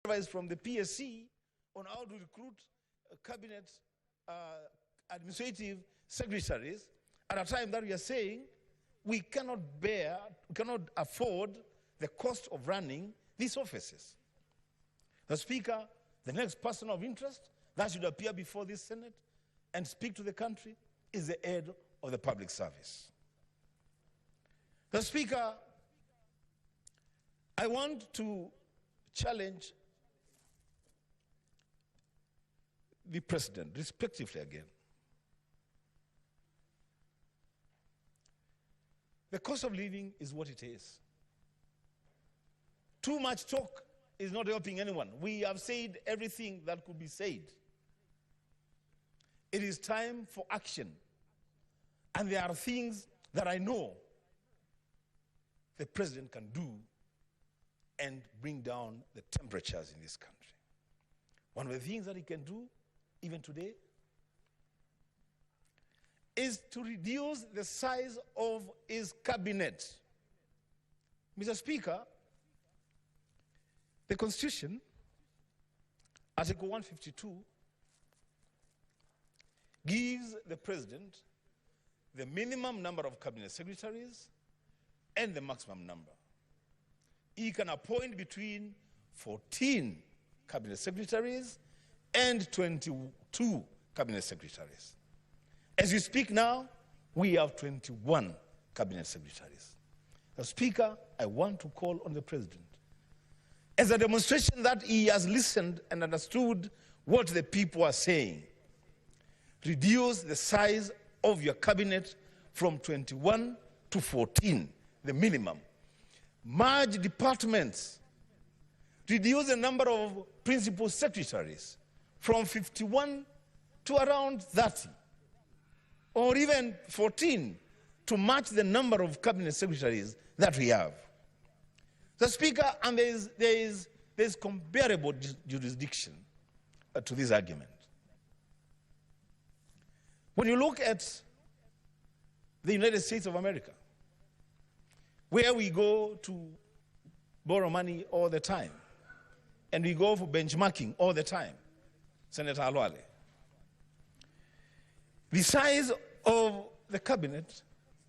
advice from the PSC on how to recruit cabinet administrative secretaries at a time that we are saying we cannot afford the cost of running these offices. The Speaker, the next person of interest that should appear before this Senate and speak to the country is the head of the public service. The Speaker, I want to challenge the President, respectively again. The cost of living is what it is. Too much talk is not helping anyone. We have said everything that could be said. It is time for action. And there are things that I know the President can do and bring down the temperatures in this country. One of the things that he can do, even today, is to reduce the size of his cabinet. Mr. Speaker, the Constitution, Article 152, gives the President the minimum number of cabinet secretaries and the maximum number. He can appoint between 14 cabinet secretaries and 22 cabinet secretaries. As we speak now, we have 21 cabinet secretaries. The Speaker, I want to call on the President, as a demonstration that he has listened and understood what the people are saying. Reduce the size of your cabinet from 21 to 14, the minimum. Merge departments. Reduce the number of principal secretaries from 51 to around 30, or even 14, to match the number of cabinet secretaries that we have. The Speaker, and there is comparable jurisdiction to this argument. When you look at the United States of America, where we go to borrow money all the time, and we go for benchmarking all the time, Senator Alwale, the size of the cabinet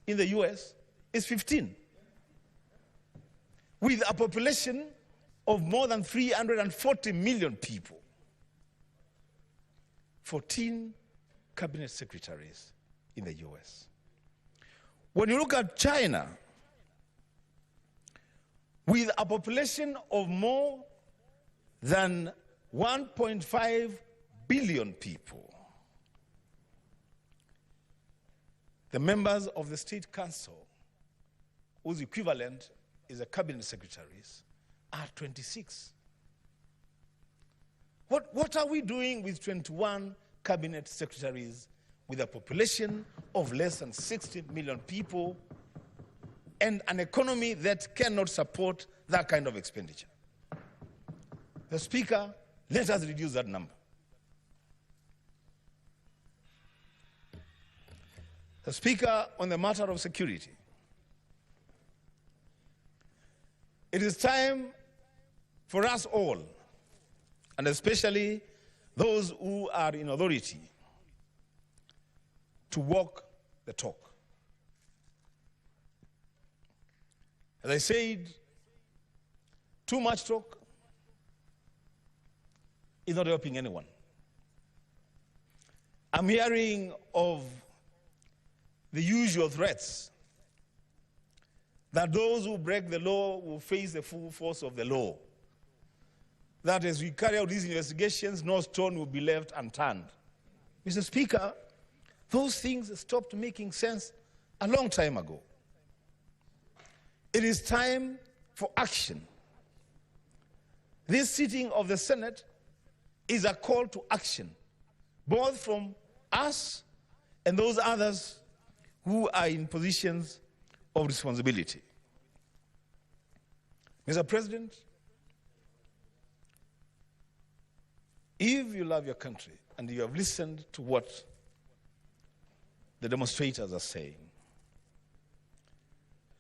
in the US is 15, with a population of more than 340 million people. 14 cabinet secretaries in the US. When you look at China, with a population of more than 1.5 billion people, the members of the State Council, whose equivalent is the cabinet secretaries, are 26. What are we doing with 21 cabinet secretaries with a population of less than 60 million people and an economy that cannot support that kind of expenditure? The Speaker, let us reduce that number. The Speaker, on the matter of security, it is time for us all, and especially those who are in authority, to walk the talk. As I said, too much talk is not helping anyone. I'm hearing of the usual threats that those who break the law will face the full force of the law. That as we carry out these investigations, no stone will be left unturned. Mr. Speaker, those things stopped making sense a long time ago. It is time for action. This sitting of the Senate is a call to action, both from us and those others who are in positions of responsibility. Mr. President, if you love your country and you have listened to what the demonstrators are saying,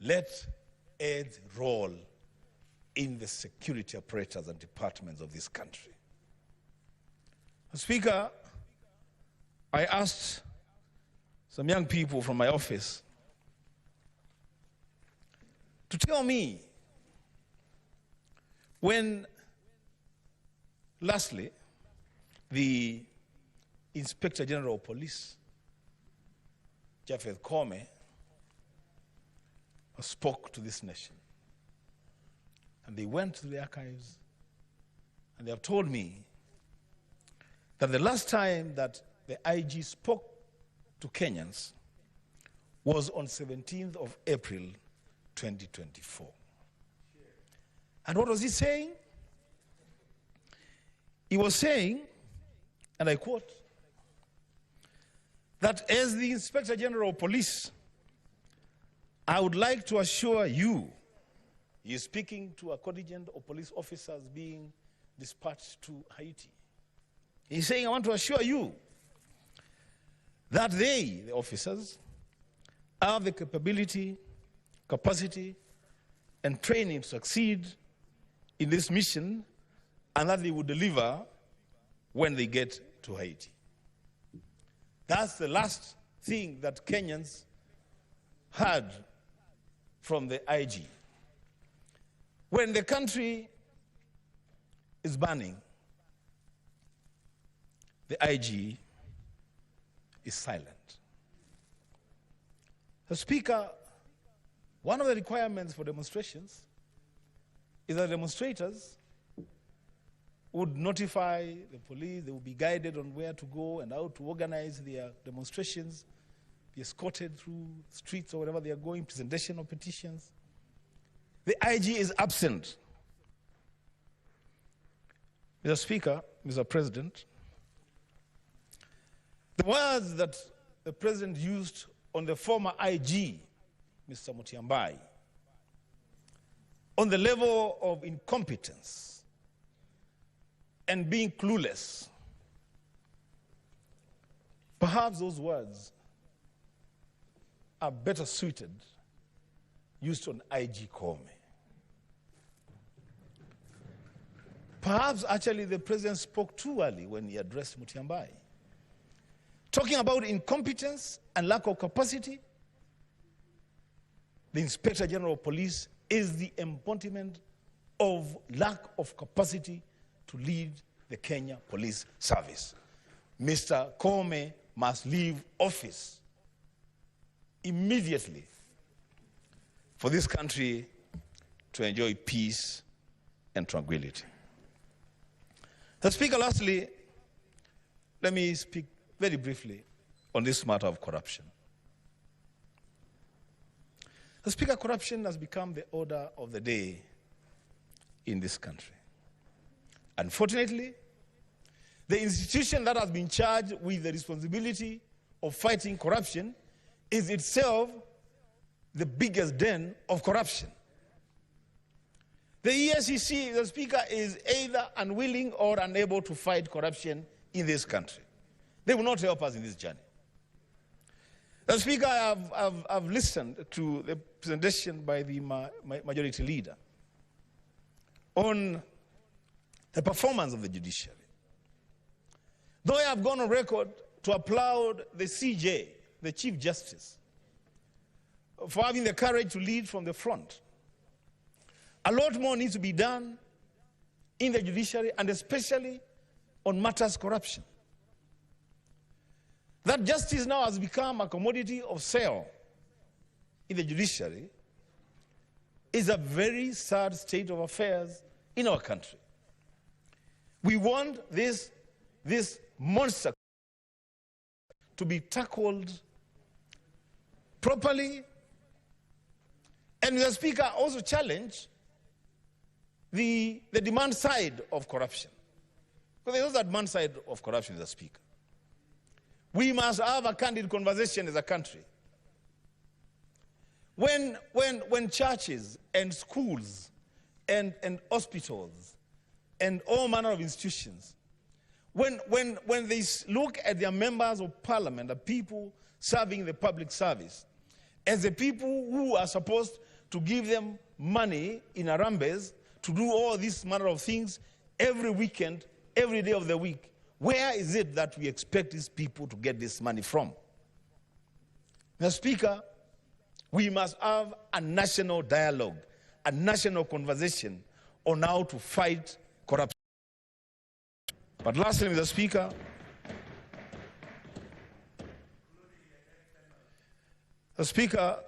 let heads roll in the security apparatus and departments of this country. Speaker, I asked some young people from my office to tell me when, lastly, the Inspector General of Police, Japheth Kome, spoke to this nation. And they went to the archives and they have told me that the last time that the IG spoke to Kenyans was on 17th of April, 2024. And what was he saying? He was saying, and I quote, that as the Inspector General of Police, I would like to assure you, he is speaking to a contingent of police officers being dispatched to Haiti. He's saying, I want to assure you that they, the officers, have the capability, capacity, and training to succeed in this mission, and that they will deliver when they get to Haiti. That's the last thing that Kenyans heard from the IG. When the country is burning, the IG is silent. The Speaker, one of the requirements for demonstrations is that demonstrators would notify the police, they would be guided on where to go and how to organize their demonstrations, be escorted through streets or wherever they are going, presentation of petitions. The IG is absent. Mr. Speaker, Mr. President, the words that the President used on the former IG, Mr. Mutiambai, on the level of incompetence and being clueless, perhaps those words are better suited used on IG Kome. Perhaps actually the President spoke too early when he addressed Mutiambai. Talking about incompetence and lack of capacity, the Inspector General of Police is the embodiment of lack of capacity to lead the Kenya Police Service. Mr. Kome must leave office immediately for this country to enjoy peace and tranquility. The Speaker, lastly, let me speak very briefly on this matter of corruption. The Speaker, corruption has become the order of the day in this country. Unfortunately, the institution that has been charged with the responsibility of fighting corruption is itself the biggest den of corruption. The EFCC, the Speaker, is either unwilling or unable to fight corruption in this country. They will not help us in this journey. The Speaker, I've listened to the presentation by the majority leader on the performance of the judiciary. Though I have gone on record to applaud the CJ, the Chief Justice, for having the courage to lead from the front, a lot more needs to be done in the judiciary, and especially on matters corruption. That justice now has become a commodity of sale in the judiciary is a very sad state of affairs in our country. We want this monster to be tackled properly, and the Speaker also challenged the demand side of corruption. Because there's also that demand side of corruption, Mr. Speaker. We must have a candid conversation as a country. When churches and schools and hospitals and all manner of institutions, when they look at their members of parliament, the people serving the public service, as the people who are supposed to give them money in Arambes to do all these manner of things every weekend, every day of the week. Where is it that we expect these people to get this money from? Mr. Speaker, we must have a national dialogue, a national conversation on how to fight corruption. But lastly, Mr. Speaker,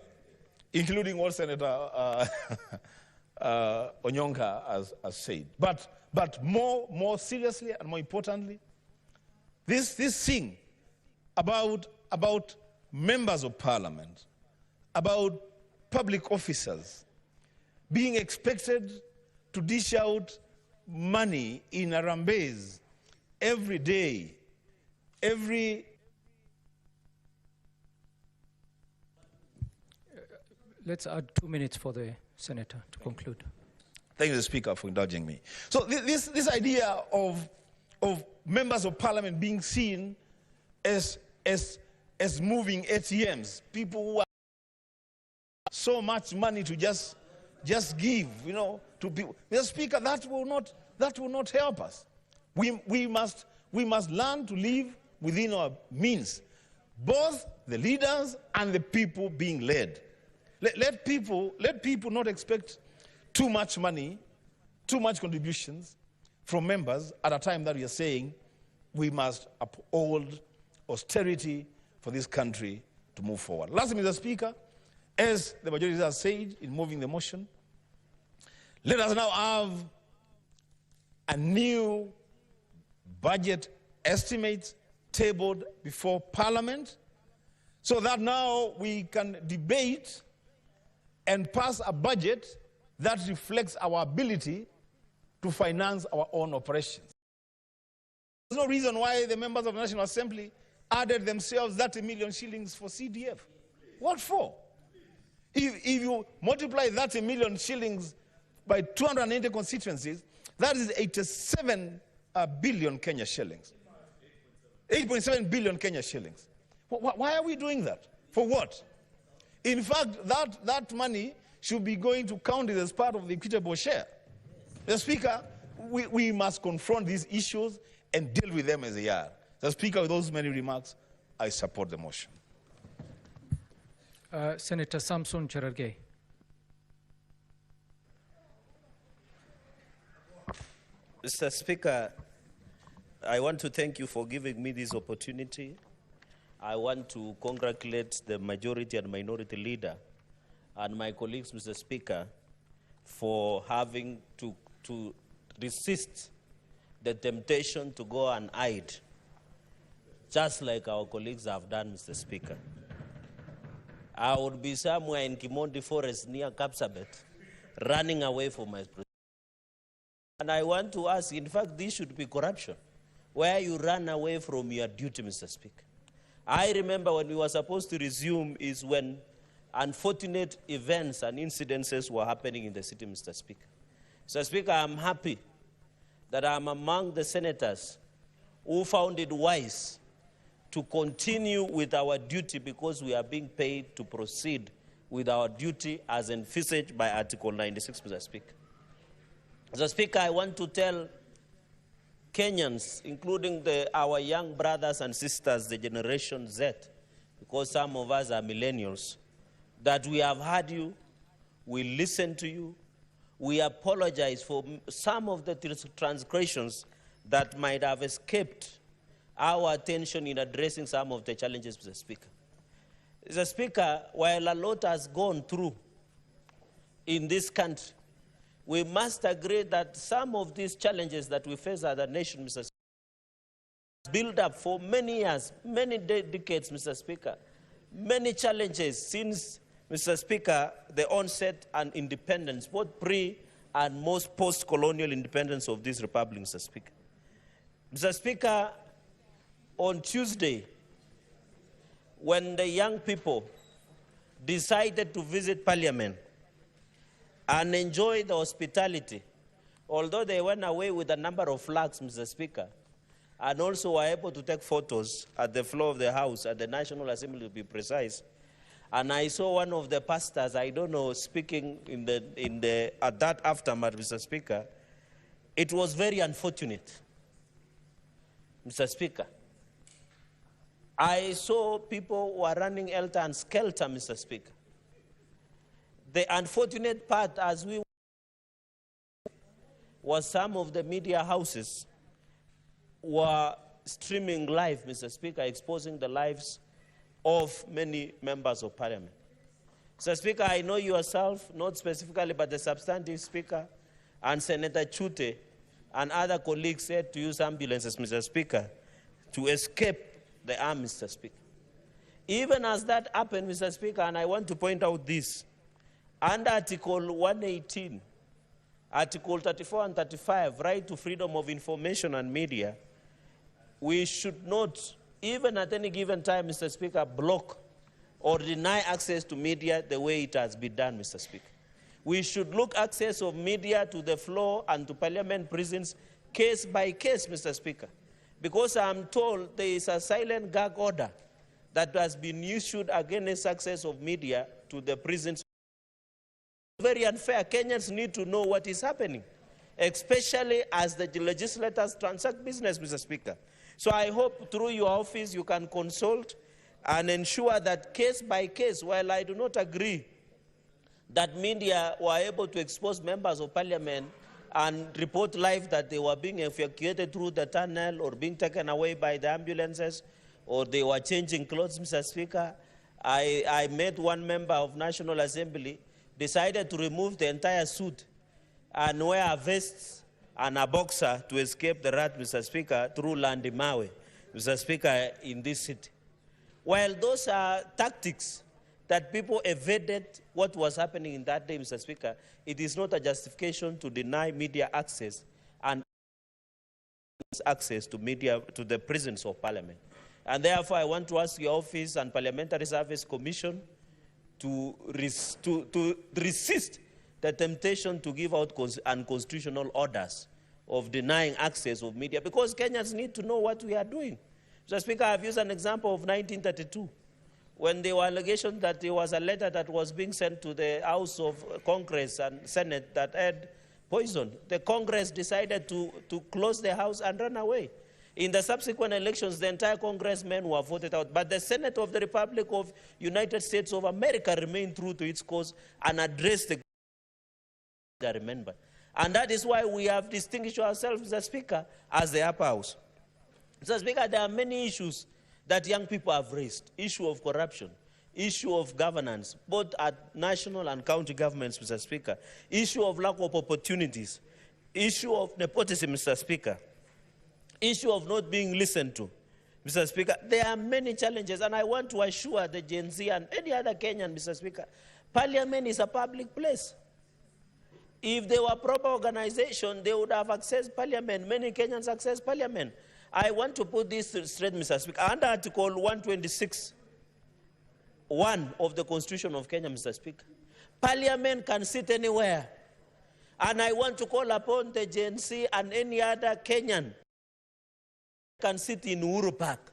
including what Senator Onyonka has said, but more seriously and more importantly, this thing about members of parliament, about public officers being expected to dish out money in Arambes every day, Let's add 2 minutes for the senator to conclude. Thank you, the Speaker, for indulging me. So this idea of members of parliament being seen as moving ATMs, people who have so much money to just give, to people. Mr. Speaker, that will not help us. We must learn to live within our means, both the leaders and the people being led. Let people not expect too much money, too much contributions from members at a time that we are saying we must uphold austerity for this country to move forward. Lastly, Mr. Speaker, as the majority has said in moving the motion, let us now have a new budget estimate tabled before Parliament so that now we can debate and pass a budget that reflects our ability to finance our own operations. There's no reason why the members of the National Assembly added themselves 30 million shillings for CDF. What for? If you multiply 30 million shillings by 280 constituencies, that is 87 billion Kenya shillings. 8.7 billion Kenya shillings. Why are we doing that? For what? In fact, that money should be going to counties as part of the equitable share. The Speaker, we must confront these issues and deal with them as they are. The Speaker, with those many remarks, I support the motion. Senator Samson Cherargei. Mr. Speaker, I want to thank you for giving me this opportunity. I want to congratulate the majority and minority leader and my colleagues, Mr. Speaker, for having to resist the temptation to go and hide, just like our colleagues have done, Mr. Speaker. I would be somewhere in Kimondi Forest near Kapsabet, running away from my president. And I want to ask, in fact, this should be corruption, where you run away from your duty, Mr. Speaker. I remember when we were supposed to resume is when unfortunate events and incidences were happening in the city, Mr. Speaker. Mr. Speaker, I'm happy that I'm among the senators who found it wise to continue with our duty because we are being paid to proceed with our duty as envisaged by Article 96, Mr. Speaker. Mr. Speaker, I want to tell Kenyans, including our young brothers and sisters, the Generation Z, because some of us are millennials, that we have heard you, we listen to you, we apologize for some of the transgressions that might have escaped our attention in addressing some of the challenges, Mr. Speaker. Mr. Speaker, while a lot has gone through in this country, we must agree that some of these challenges that we face as a nation, Mr. Speaker, built up for many years, many decades, Mr. Speaker, many challenges since, Mr. Speaker, the onset and independence, both pre and most post-colonial independence of this republic, Mr. Speaker. Mr. Speaker, on Tuesday, when the young people decided to visit Parliament and enjoy the hospitality, although they went away with a number of flags, Mr. Speaker, and also were able to take photos at the floor of the House, at the National Assembly to be precise, And I saw one of the pastors, I don't know, speaking at that aftermath, Mr. Speaker. It was very unfortunate, Mr. Speaker. I saw people who are running helter and skelter, Mr. Speaker. The unfortunate part, as we was some of the media houses were streaming live, Mr. Speaker, exposing the lives of many members of parliament. Mr. Speaker, I know yourself, not specifically, but the substantive speaker and Senator Chute and other colleagues said to use ambulances, Mr. Speaker, to escape the arm, Mr. Speaker. Even as that happened, Mr. Speaker, and I want to point out this, under Article 118, Article 34 and 35, right to freedom of information and media, we should not, even at any given time, Mr. Speaker, block or deny access to media the way it has been done, Mr. Speaker. We should look access of media to the floor and to parliament prisons case by case, Mr. Speaker, because I'm told there is a silent gag order that has been issued against access of media to the prisons. Very unfair. Kenyans need to know what is happening, especially as the legislators transact business, Mr. Speaker. So I hope through your office you can consult and ensure that case by case, while I do not agree that media were able to expose members of parliament and report live that they were being evacuated through the tunnel or being taken away by the ambulances or they were changing clothes, Mr. Speaker, I met one member of National Assembly decided to remove the entire suit and wear a vest and a boxer to escape the rat, Mr. Speaker, through Landimawe, Mr. Speaker, in this city. While those are tactics that people evaded what was happening in that day, Mr. Speaker, it is not a justification to deny media access and access to media to the prisons of parliament. And therefore, I want to ask your office and Parliamentary Service Commission to resist the temptation to give out unconstitutional orders of denying access of media, because Kenyans need to know what we are doing. Mr. Speaker, I've used an example of 1932, when there were allegations that there was a letter that was being sent to the House of Congress and Senate that had poison. The Congress decided to close the House and run away. In the subsequent elections, the entire congressmen were voted out, but the Senate of the Republic of United States of America remained true to its cause and addressed the remember. And that is why we have distinguished ourselves, Mr. Speaker, as the upper house. Mr. Speaker, there are many issues that young people have raised. Issue of corruption, issue of governance, both at national and county governments, Mr. Speaker, issue of lack of opportunities, issue of nepotism, Mr. Speaker, issue of not being listened to. Mr. Speaker, there are many challenges, and I want to assure the Gen Z and any other Kenyan, Mr. Speaker, Parliament is a public place. If there were proper organization, they would have accessed Parliament. Many Kenyans access Parliament. I want to put this straight, Mr. Speaker. Under Article 126, 1 of the Constitution of Kenya, Mr. Speaker, Parliament can sit anywhere. And I want to call upon the Gen Z and any other Kenyan can sit in Uhuru Park.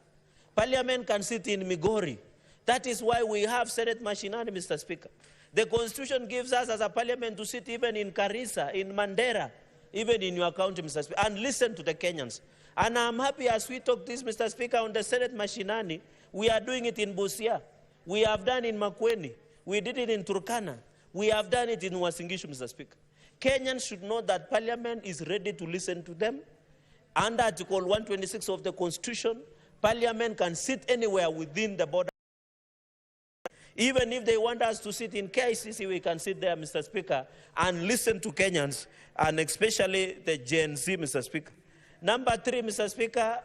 Parliament can sit in Migori. That is why we have Senate Mashinani, Mr. Speaker. The Constitution gives us as a parliament to sit even in Garissa, in Mandera, even in your county, Mr. Speaker, and listen to the Kenyans. And I'm happy as we talk this, Mr. Speaker, on the Senate Mashinani, we are doing it in Busia. We have done it in Makueni. We did it in Turkana. We have done it in Uasin-Gishu, Mr. Speaker. Kenyans should know that Parliament is ready to listen to them. Under Article 126 of the Constitution, Parliament can sit anywhere within the border. Even if they want us to sit in KICC, we can sit there, Mr. Speaker, and listen to Kenyans, and especially the Gen Z, Mr. Speaker. Number 3, Mr. Speaker,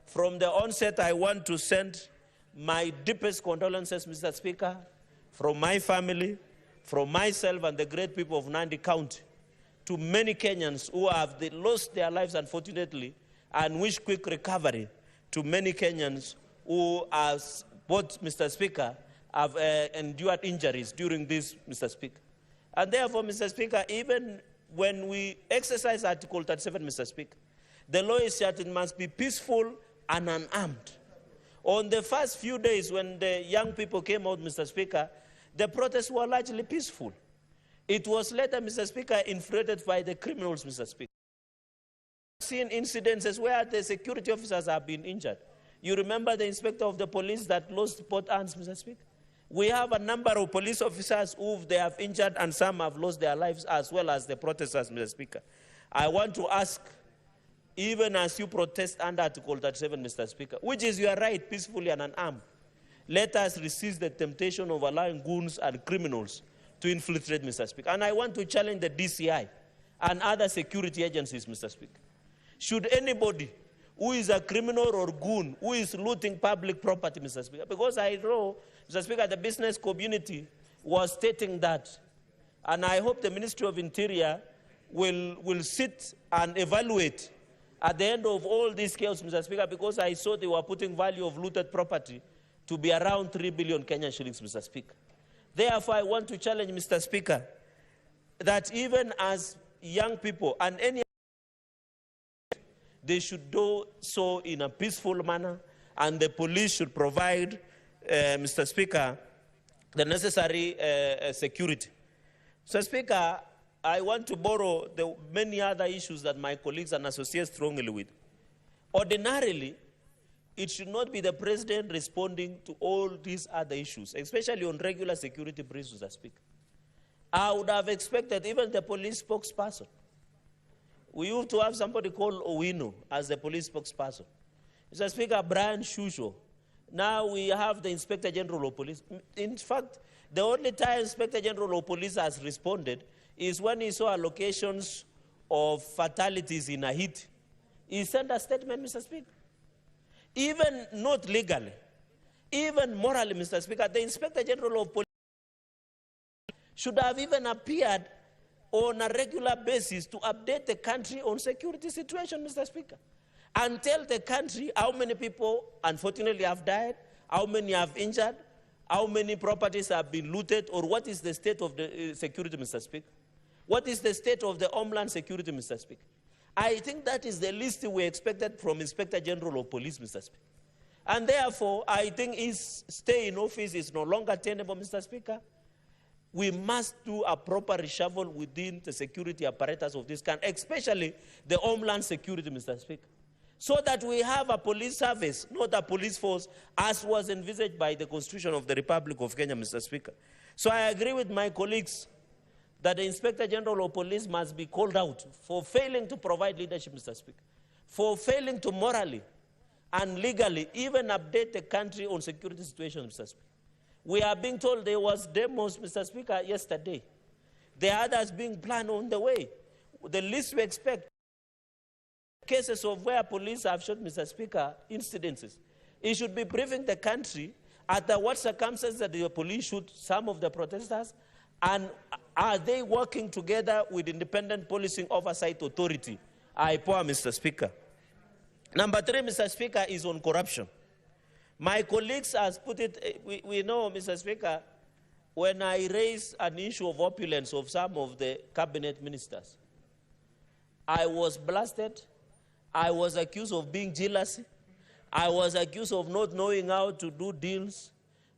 from the onset, I want to send my deepest condolences, Mr. Speaker, from my family, from myself and the great people of Nandi County, to many Kenyans who have lost their lives, unfortunately, and wish quick recovery to many Kenyans who, as both, Mr. Speaker, have endured injuries during this, Mr. Speaker. And therefore, Mr. Speaker, even when we exercise Article 37, Mr. Speaker, the law is that it must be peaceful and unarmed. On the first few days when the young people came out, Mr. Speaker, The protests were largely peaceful. It was later, Mr. Speaker, infiltrated by the criminals, Mr. Speaker. I've seen incidences where the security officers have been injured. You remember the inspector of the police that lost both hands, Mr. Speaker? We have a number of police officers who they have injured and some have lost their lives, as well as the protesters, Mr. Speaker. I want to ask, even as you protest under Article 37, Mr. Speaker, which is your right, peacefully and unarmed, let us resist the temptation of allowing goons and criminals to infiltrate, Mr. Speaker. And I want to challenge the DCI and other security agencies, Mr. Speaker. Should anybody who is a criminal or goon who is looting public property, Mr. Speaker, because I know, Mr. Speaker, the business community was stating that, and I hope the Ministry of Interior will sit and evaluate at the end of all these chaos, Mr. Speaker, because I saw they were putting value of looted property to be around 3 billion Kenyan shillings, Mr. Speaker. Therefore, I want to challenge, Mr. Speaker, that even as young people and any, they should do so in a peaceful manner, and the police should provide, Mr. Speaker, the necessary security. Mr. Speaker, I want to borrow the many other issues that my colleagues and associate strongly with. Ordinarily, it should not be the president responding to all these other issues, especially on regular security briefs, Mr. Speaker. I would have expected even the police spokesperson. We used to have somebody called Owino as the police spokesperson. Mr. Speaker, Brian Shusho. Now we have the Inspector General of Police. In fact, the only time Inspector General of Police has responded is when he saw allocations of fatalities in Haiti. He sent a statement, Mr. Speaker. Even not legally, even morally, Mr. Speaker, the Inspector General of Police should have even appeared on a regular basis to update the country on security situation, Mr. Speaker, and tell the country how many people, unfortunately, have died, how many have injured, how many properties have been looted, or what is the state of the security, Mr. Speaker. What is the state of the homeland security, Mr. Speaker? I think that is the least we expected from Inspector General of Police, Mr. Speaker. And therefore, I think his stay in office is no longer tenable, Mr. Speaker. We must do a proper reshuffle within the security apparatus of this country, especially the homeland security, Mr. Speaker, so that we have a police service, not a police force, as was envisaged by the Constitution of the Republic of Kenya, Mr. Speaker. So I agree with my colleagues that the Inspector General of Police must be called out for failing to provide leadership, Mr. Speaker, for failing to morally and legally even update the country on security situation, Mr. Speaker. We are being told there was demos, Mr. Speaker, yesterday. There are others being planned on the way. The least we expect, cases of where police have shot, Mr. Speaker, incidences. It should be briefing the country at what circumstances that the police shoot some of the protesters, and are they working together with Independent Policing Oversight Authority, IPOA, Mr. Speaker. Number 3, Mr. Speaker, is on corruption. My colleagues has put it, we know, Mr. Speaker, when I raised an issue of opulence of some of the cabinet ministers, I was blasted, I was accused of being jealous, I was accused of not knowing how to do deals.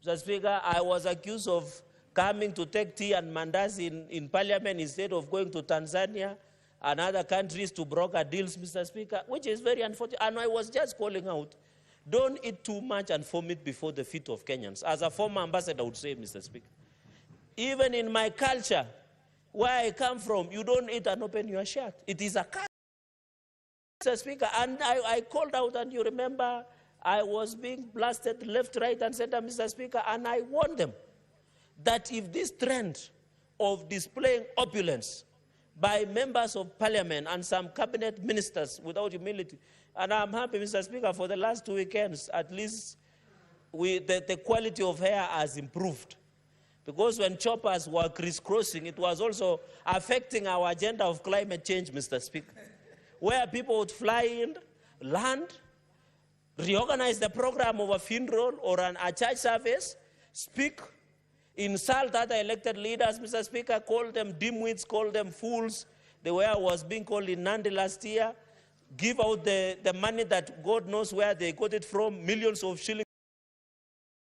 Mr. Speaker, I was accused of coming to take tea and mandazi in parliament instead of going to Tanzania and other countries to broker deals, Mr. Speaker, which is very unfortunate. And I was just calling out, don't eat too much and vomit before the feet of Kenyans. As a former ambassador would say, Mr. Speaker. Even in my culture, where I come from, you don't eat and open your shirt. It is a culture, Mr. Speaker. And I called out, and you remember, I was being blasted left, right, and center, Mr. Speaker, and I warned them that if this trend of displaying opulence by members of parliament and some cabinet ministers without humility, and I'm happy, Mr. Speaker, for the last 2 weekends, at least the quality of hair has improved. Because when choppers were crisscrossing, it was also affecting our agenda of climate change, Mr. Speaker, where people would fly in, land, reorganize the program of a funeral or a church service, speak, insult other elected leaders, Mr. Speaker, call them dimwits, call them fools, the way I was being called in Nandi last year, give out the money that God knows where they got it from, millions of shillings,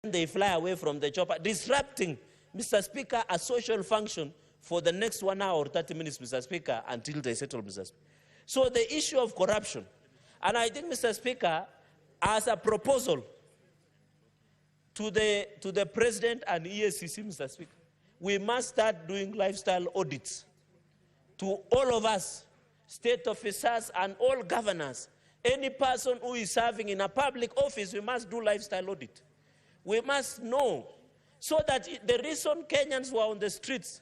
and they fly away from the chopper, disrupting Mr. Speaker, a social function for the next 1 hour or 30 minutes, Mr. Speaker, until they settle, Mr. Speaker. So the issue of corruption, and I think, Mr. Speaker, as a proposal to the President and EACC, Mr. Speaker, we must start doing lifestyle audits to all of us, state officers and all governors. Any person who is serving in a public office, we must do lifestyle audit. We must know, so that the reason Kenyans were on the streets,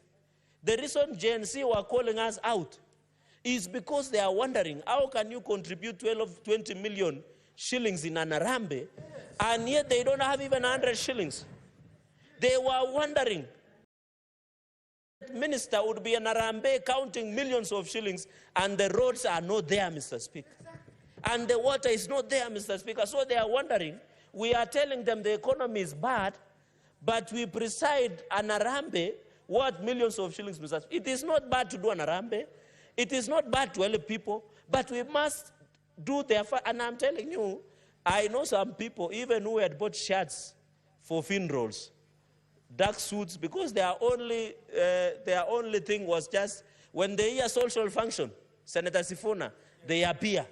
the reason Gen Z were calling us out, is because they are wondering, how can you contribute 20 million shillings in an Arambe, and yet they don't have even 100 shillings. They were wondering, minister would be an Arambe counting millions of shillings, and the roads are not there, Mr. Speaker. And the water is not there, Mr. Speaker. So they are wondering, we are telling them the economy is bad, but we preside an Arambe worth millions of shillings, Mr. Speaker. It is not bad to do an Arambe. It is not bad to help people, but we must do their, and I'm telling you, I know some people, even who had bought shirts for funerals, dark suits, because their only thing was just, when they hear social function, Senator Sifuna, they appear.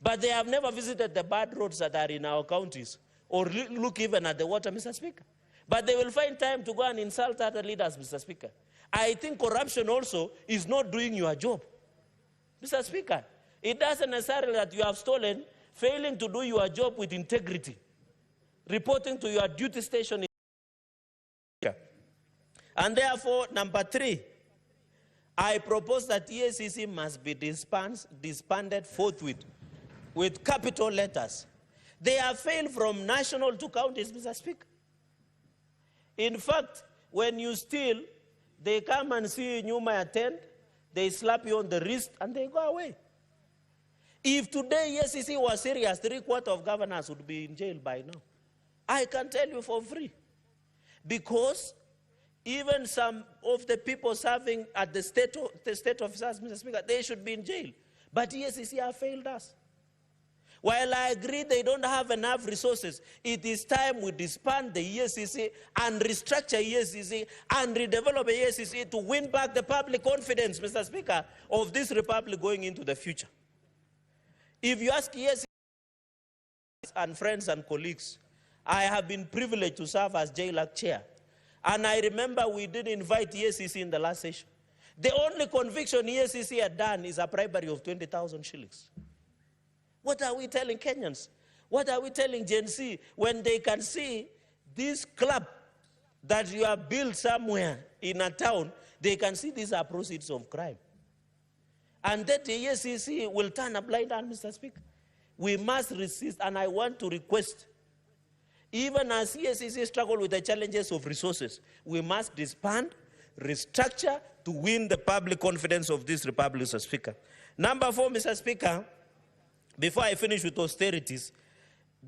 But they have never visited the bad roads that are in our counties, or look even at the water, Mr. Speaker. But they will find time to go and insult other leaders, Mr. Speaker. I think corruption also is not doing your job. Mr. Speaker, it doesn't necessarily that you have stolen, failing to do your job with integrity, reporting to your duty station. And therefore, number 3, I propose that EACC must be disbanded forthwith with capital letters. They have failed from national to counties, Mr. Speaker. In fact, when you steal, they come and see you my attend, they slap you on the wrist, and they go away. If today EACC was serious, 3/4 of governors would be in jail by now. I can tell you for free. Because even some of the people serving at the state officers, Mr. Speaker, they should be in jail. But EACC have failed us. While I agree they don't have enough resources, it is time we disband the EACC and restructure EACC and redevelop EACC to win back the public confidence, Mr. Speaker, of this republic going into the future. If you ask EACC and friends and colleagues, I have been privileged to serve as JLAC chair. And I remember we did invite EACC in the last session. The only conviction EACC had done is a bribery of 20,000 shillings. What are we telling Kenyans? What are we telling Gen Z when they can see this club that you have built somewhere in a town, they can see these are proceeds of crime. And that the EACC will turn a blind eye, Mr. Speaker. We must resist, and I want to request, even as EACC struggle with the challenges of resources, we must disband, restructure to win the public confidence of this republic, Mr. Speaker. Number 4, Mr. Speaker, before I finish with austerities,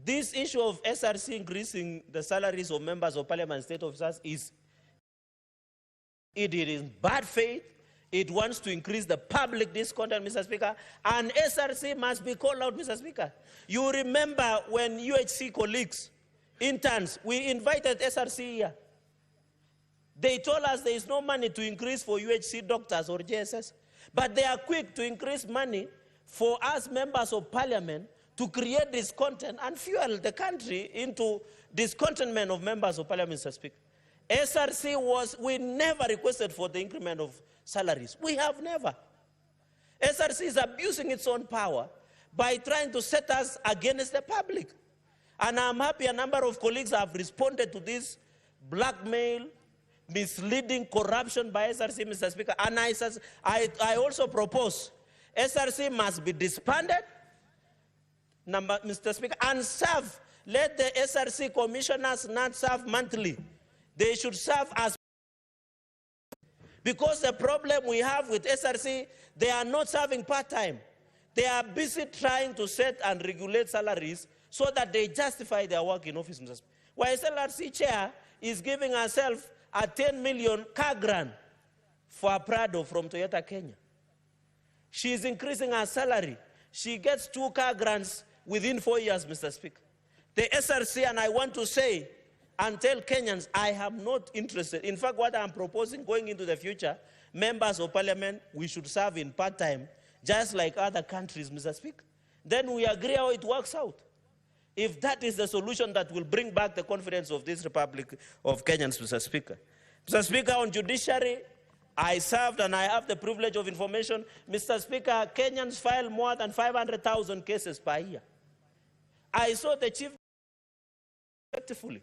this issue of SRC increasing the salaries of members of parliament and state officers is in bad faith. It wants to increase the public discontent, Mr. Speaker, and SRC must be called out, Mr. Speaker. You remember when UHC colleagues, interns, we invited SRC here. They told us there is no money to increase for UHC doctors or JSS, but they are quick to increase money for us members of parliament to create discontent and fuel the country into discontentment of members of parliament, Mr. Speaker. SRC we never requested for the increment of salaries. We have never. SRC is abusing its own power by trying to set us against the public. And I'm happy a number of colleagues have responded to this blackmail, misleading corruption by SRC, Mr. Speaker. And I also propose SRC must be disbanded, Mr. Speaker, and serve. Let the SRC commissioners not serve monthly. They should serve as, because the problem we have with SRC, they are not serving part-time. They are busy trying to set and regulate salaries so that they justify their work in office, Mr. Speaker. While SLRC chair is giving herself a 10 million car grant for a Prado from Toyota Kenya. She is increasing her salary. She gets 2 car grants within 4 years, Mr. Speaker. The SRC, and I want to say, and tell Kenyans, I am not interested. In fact, what I'm proposing going into the future, members of parliament, we should serve in part-time, just like other countries, Mr. Speaker. Then we agree how it works out. If that is the solution that will bring back the confidence of this Republic of Kenyans, Mr. Speaker. Mr. Speaker, on judiciary, I served and I have the privilege of information. Mr. Speaker, Kenyans file more than 500,000 cases per year. I saw the chief effectively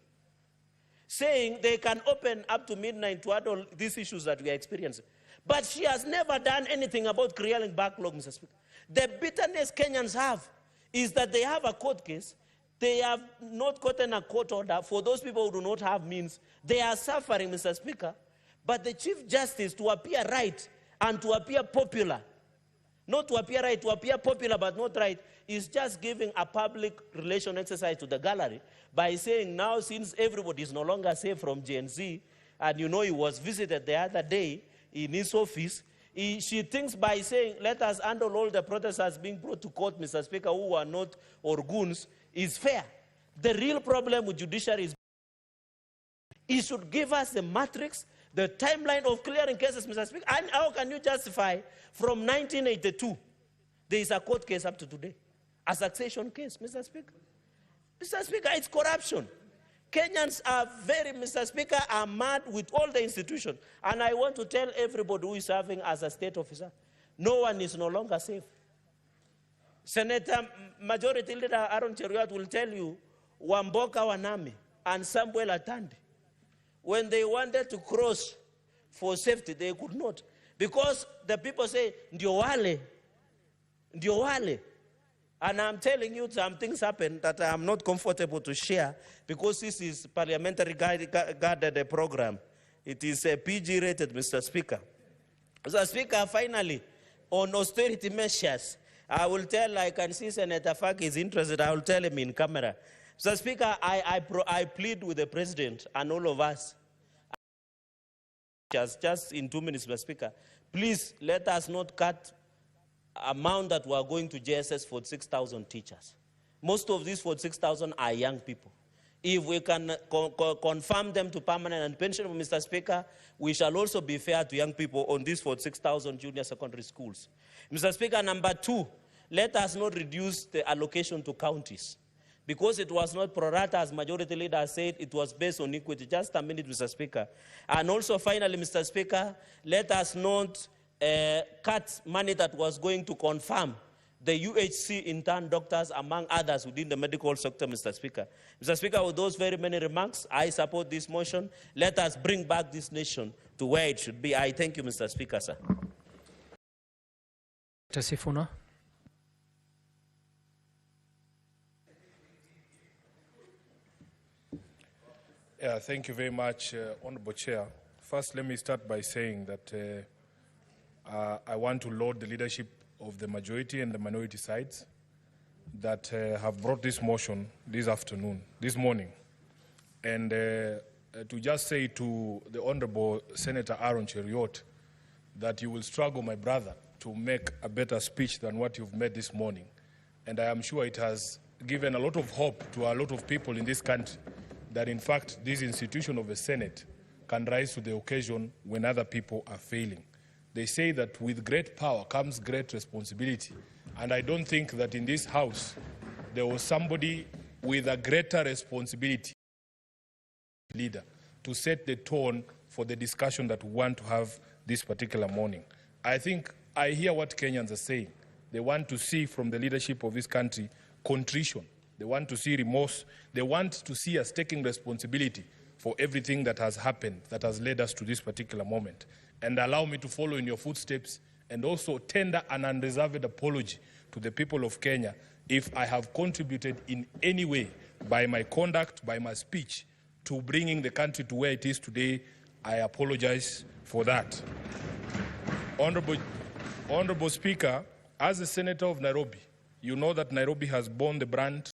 saying they can open up to midnight to handle these issues that we are experiencing. But she has never done anything about clearing backlog, Mr. Speaker. The bitterness Kenyans have is that they have a court case. They have not gotten a court order. For those people who do not have means, they are suffering, Mr. Speaker. But the Chief Justice, to appear right and to appear popular, not to appear right, to appear popular but not right, is just giving a public relation exercise to the gallery by saying now, since everybody is no longer safe from Gen Z, and you know he was visited the other day in his office, she thinks by saying, let us handle all the protesters being brought to court, Mr. Speaker, who are not orgoons, is fair. The real problem with judiciary is it should give us the matrix, the timeline of clearing cases, Mr. Speaker. And how can you justify from 1982, there is a court case up to today, a succession case, Mr. Speaker? Mr. Speaker, it's corruption. Kenyans are very, Mr. Speaker, are mad with all the institutions. And I want to tell everybody who is serving as a state officer, no one is no longer safe. Senator Majority Leader Aaron Cheruiyot will tell you, Wamboka Wanami and Samuel Atandi, when they wanted to cross for safety, they could not. Because the people say, ndio wale. And I'm telling you, some things happen that I'm not comfortable to share because this is parliamentary guided program. It is a PG-rated, Mr. Speaker. Mr. Speaker, finally, on austerity measures, I will tell, I can see Senator Fak is interested, I will tell him in camera. Mr. Speaker, I plead with the President and all of us, just in 2 minutes, Mr. Speaker, please let us not cut amount that we are going to JSS for 6,000 teachers. Most of these 46,000 are young people. If we can confirm them to permanent and pension, Mr. Speaker, we shall also be fair to young people on these 46,000 junior secondary schools. Mr. Speaker, number 2, let us not reduce the allocation to counties. Because it was not pro rata, as Majority Leader said, it was based on equity. Just a minute, Mr. Speaker. And also, finally, Mr. Speaker, let us not cut money that was going to confirm the UHC intern doctors, among others, within the medical sector, Mr. Speaker. Mr. Speaker, with those very many remarks, I support this motion. Let us bring back this nation to where it should be. I thank you, Mr. Speaker, sir. Mr. Sifuna. Yeah, thank you very much, Honorable Chair. First, let me start by saying that I want to laud the leadership of the majority and the minority sides that have brought this motion this morning. And to just say to the Honorable Senator Aaron Cheruiyot that you will struggle, my brother, to make a better speech than what you've made this morning. And I am sure it has given a lot of hope to a lot of people in this country that, in fact, this institution of the Senate can rise to the occasion when other people are failing. They say that with great power comes great responsibility. And I don't think that in this House there was somebody with a greater responsibility, leader, to set the tone for the discussion that we want to have this particular morning. I think I hear what Kenyans are saying. They want to see from the leadership of this country contrition. They want to see remorse. They want to see us taking responsibility for everything that has happened, that has led us to this particular moment. And allow me to follow in your footsteps and also tender an unreserved apology to the people of Kenya if I have contributed in any way by my conduct, by my speech, to bringing the country to where it is today. I apologize for that. Honorable Speaker, as a senator of Nairobi, you know that Nairobi has borne the brunt